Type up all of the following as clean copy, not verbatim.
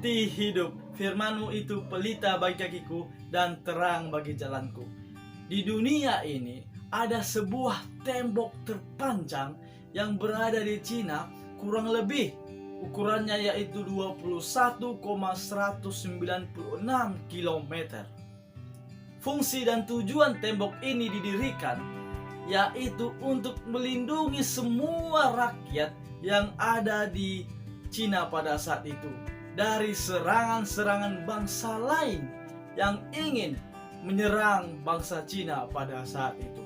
putih hidup. Firman-Mu itu pelita bagi kakiku dan terang bagi jalanku. Di dunia ini ada sebuah tembok terpanjang yang berada di Cina, kurang lebih ukurannya yaitu 21,196 km. Fungsi dan tujuan tembok ini didirikan yaitu untuk melindungi semua rakyat yang ada di Cina pada saat itu dari serangan-serangan bangsa lain yang ingin menyerang bangsa Cina pada saat itu.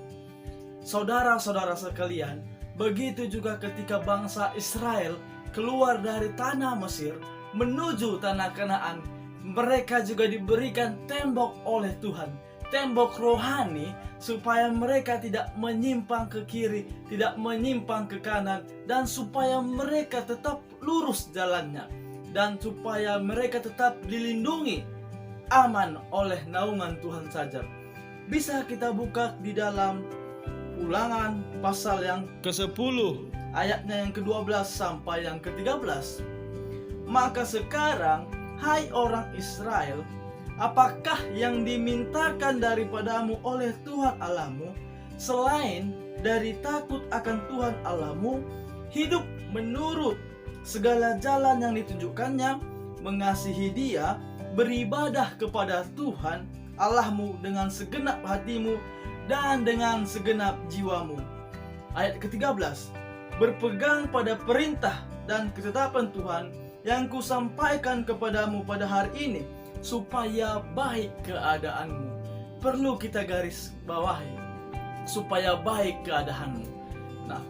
Saudara-saudara sekalian, begitu juga ketika bangsa Israel keluar dari tanah Mesir menuju tanah Kanaan, mereka juga diberikan tembok oleh Tuhan, tembok rohani, supaya mereka tidak menyimpang ke kiri, tidak menyimpang ke kanan, dan supaya mereka tetap lurus jalannya, dan supaya mereka tetap dilindungi aman oleh naungan Tuhan saja. Bisa kita buka di dalam Ulangan pasal yang ke-10 ayatnya yang ke-12 sampai yang ke-13. Maka sekarang, hai orang Israel, apakah yang dimintakan daripadamu oleh Tuhan Allahmu selain dari takut akan Tuhan Allahmu, hidup menurut segala jalan yang ditunjukkannya, mengasihi Dia, beribadah kepada Tuhan Allahmu dengan segenap hatimu dan dengan segenap jiwamu. Ayat ke-13, berpegang pada perintah dan ketetapan Tuhan yang kusampaikan kepadamu pada hari ini, supaya baik keadaanmu. Perlu kita garis bawahi, supaya baik keadaanmu. Nah,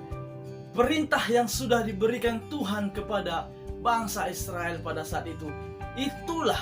perintah yang sudah diberikan Tuhan kepada bangsa Israel pada saat itu, itulah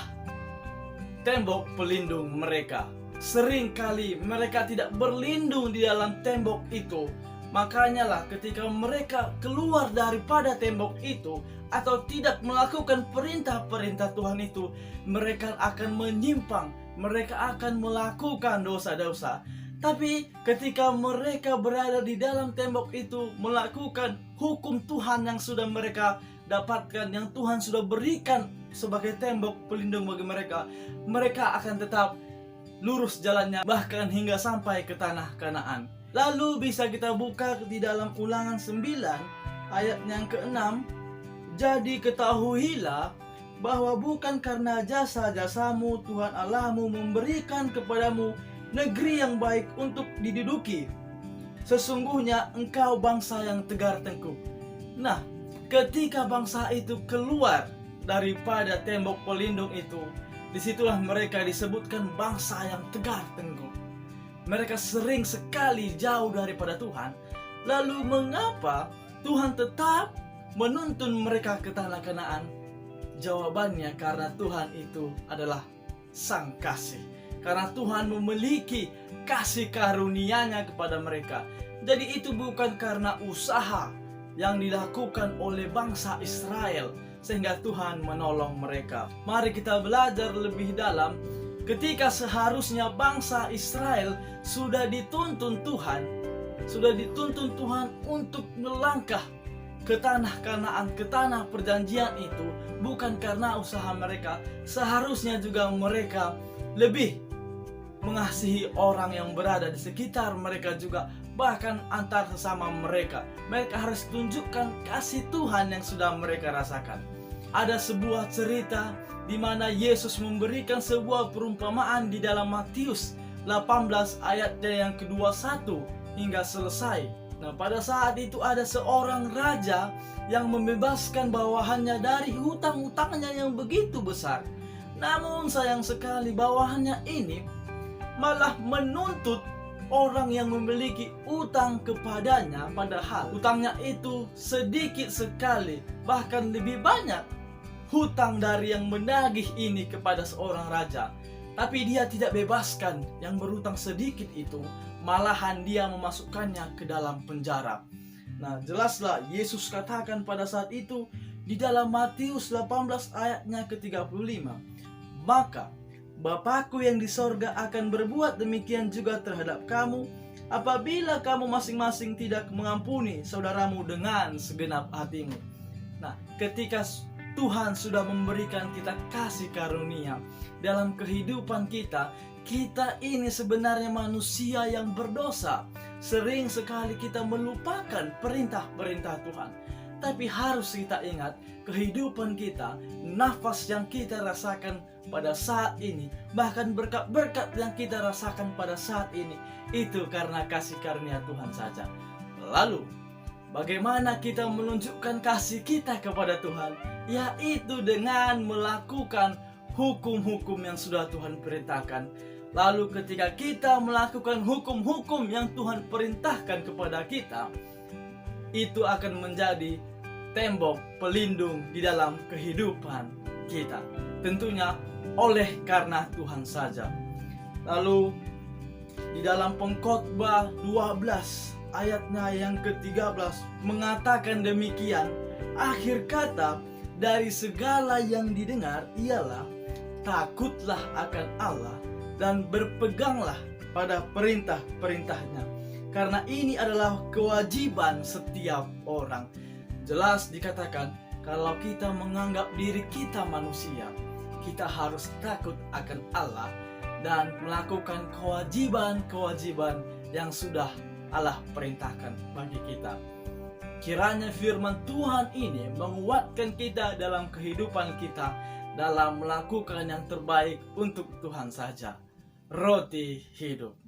tembok pelindung mereka. Seringkali mereka tidak berlindung di dalam tembok itu. Makanya lah ketika mereka keluar daripada tembok itu atau tidak melakukan perintah-perintah Tuhan itu, mereka akan menyimpang, mereka akan melakukan dosa-dosa. Tapi ketika mereka berada di dalam tembok itu, melakukan hukum Tuhan yang sudah mereka dapatkan, yang Tuhan sudah berikan sebagai tembok pelindung bagi mereka, mereka akan tetap lurus jalannya bahkan hingga sampai ke tanah Kanaan. Lalu bisa kita buka di dalam Ulangan 9 ayat yang ke-6. Jadi ketahuilah bahwa bukan karena jasa-jasamu Tuhan Allahmu memberikan kepadamu negeri yang baik untuk diduduki. Sesungguhnya engkau bangsa yang tegar tengkuk. Nah, ketika bangsa itu keluar daripada tembok pelindung itu, disitulah mereka disebutkan bangsa yang tegar tengkuk. Mereka sering sekali jauh daripada Tuhan. Lalu mengapa Tuhan tetap menuntun mereka ke tanah Kanaan? Jawabannya karena Tuhan itu adalah Sang Kasih. Karena Tuhan memiliki kasih karunia-Nya kepada mereka. Jadi itu bukan karena usaha yang dilakukan oleh bangsa Israel sehingga Tuhan menolong mereka. Mari kita belajar lebih dalam. Ketika seharusnya bangsa Israel sudah dituntun Tuhan untuk melangkah ke tanah Kanaan, ke tanah perjanjian itu, bukan karena usaha mereka. Seharusnya juga mereka lebih mengasihi orang yang berada di sekitar mereka juga, bahkan antar sesama mereka. Mereka harus tunjukkan kasih Tuhan yang sudah mereka rasakan. Ada sebuah cerita di mana Yesus memberikan sebuah perumpamaan di dalam Matius 18 ayat yang ke-21 hingga selesai. Nah, pada saat itu ada seorang raja yang membebaskan bawahannya dari hutang-hutangnya yang begitu besar. Namun sayang sekali bawahannya ini malah menuntut orang yang memiliki utang kepadanya, padahal utangnya itu sedikit sekali, bahkan lebih banyak hutang dari yang menagih ini kepada seorang raja. Tapi dia tidak bebaskan yang berutang sedikit itu, malahan dia memasukkannya ke dalam penjara. Nah, jelaslah Yesus katakan pada saat itu di dalam Matius 18 ayatnya ke-35. Maka Bapakku yang di sorga akan berbuat demikian juga terhadap kamu, apabila kamu masing-masing tidak mengampuni saudaramu dengan segenap hatimu. Nah, ketika Tuhan sudah memberikan kita kasih karunia dalam kehidupan kita. Kita ini sebenarnya manusia yang berdosa. Sering sekali kita melupakan perintah-perintah Tuhan. Tapi harus kita ingat, kehidupan kita, nafas yang kita rasakan pada saat ini, bahkan berkat-berkat yang kita rasakan pada saat ini, itu karena kasih karunia Tuhan saja. Lalu, bagaimana kita menunjukkan kasih kita kepada Tuhan? Yaitu dengan melakukan hukum-hukum yang sudah Tuhan perintahkan. Lalu ketika kita melakukan hukum-hukum yang Tuhan perintahkan kepada kita, itu akan menjadi tembok pelindung di dalam kehidupan kita. Tentunya oleh karena Tuhan saja. Lalu di dalam Pengkhotbah 12 ayatnya yang ke-13 mengatakan demikian, akhir kata dari segala yang didengar ialah takutlah akan Allah dan berpeganglah pada perintah-perintahnya, karena ini adalah kewajiban setiap orang. Jelas dikatakan, kalau kita menganggap diri kita manusia, kita harus takut akan Allah dan melakukan kewajiban-kewajiban yang sudah Allah perintahkan bagi kita. Kiranya firman Tuhan ini menguatkan kita dalam kehidupan kita, dalam melakukan yang terbaik untuk Tuhan saja. Roti hidup.